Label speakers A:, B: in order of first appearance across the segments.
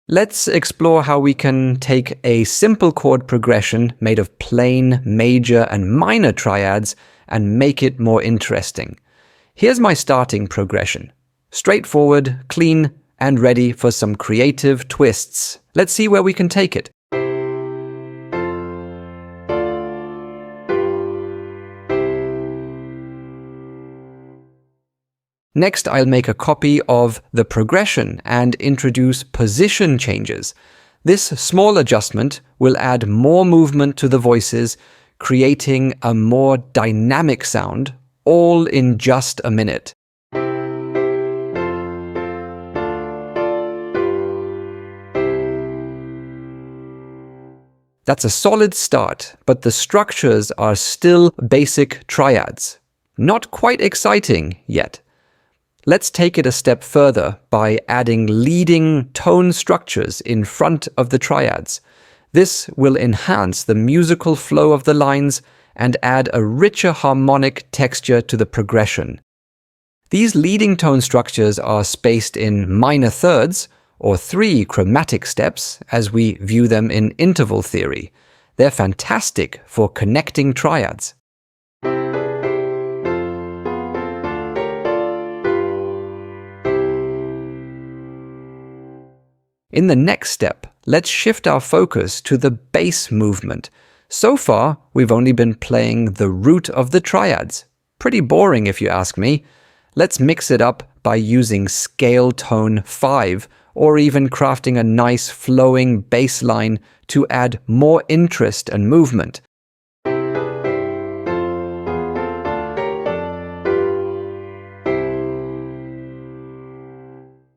A: Let's explore how we can take a simple chord progression made of plain, major, and minor triads and make it more interesting. Here's my starting progression. Straightforward, clean, and ready for some creative twists. Let's see where we can take it. Next, I'll make a copy of the progression and introduce position changes. This small adjustment will add more movement to the voices, creating a more dynamic sound, all in just a minute. That's a solid start, but the structures are still basic triads. Not quite exciting yet. Let's take it a step further by adding leading tone structures in front of the triads. This will enhance the musical flow of the lines and add a richer harmonic texture to the progression. These leading tone structures are spaced in minor thirds, or 3 chromatic steps, as we view them in interval theory. They're fantastic for connecting triads. In the next step, let's shift our focus to the bass movement. So far, we've only been playing the root of the triads. Pretty boring if you ask me. Let's mix it up by using scale tone 5, or even crafting a nice flowing bass line to add more interest and movement.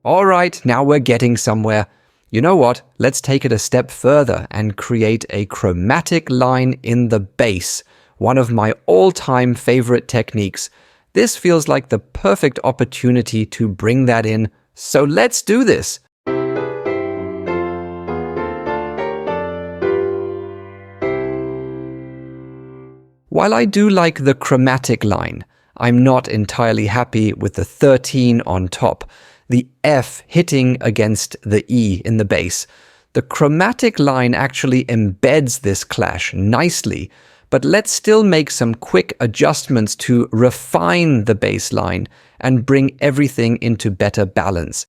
A: Alright, now we're getting somewhere. You know what? Let's take it a step further and create a chromatic line in the bass, one of my all-time favorite techniques. This feels like the perfect opportunity to bring that in, so let's do this! While I do like the chromatic line, I'm not entirely happy with the 13 on top, the F hitting against the E in the bass. The chromatic line actually embeds this clash nicely, but let's still make some quick adjustments to refine the bass line and bring everything into better balance.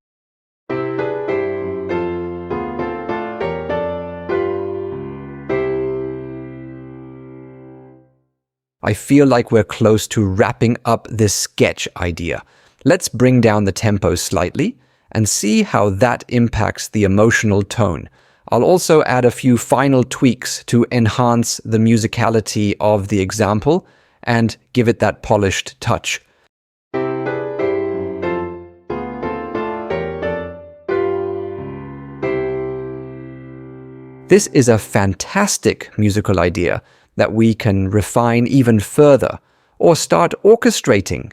A: I feel like we're close to wrapping up this sketch idea. Let's bring down the tempo slightly and see how that impacts the emotional tone. I'll also add a few final tweaks to enhance the musicality of the example and give it that polished touch. This is a fantastic musical idea that we can refine even further or start orchestrating.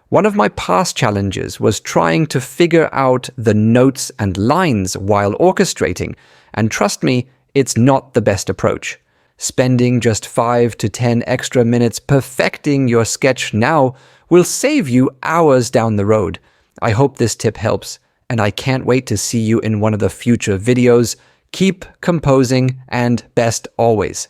A: One of my past challenges was trying to figure out the notes and lines while orchestrating, and trust me, it's not the best approach. Spending just 5 to 10 extra minutes perfecting your sketch now will save you hours down the road. I hope this tip helps, and I can't wait to see you in one of the future videos. Keep composing, and best always.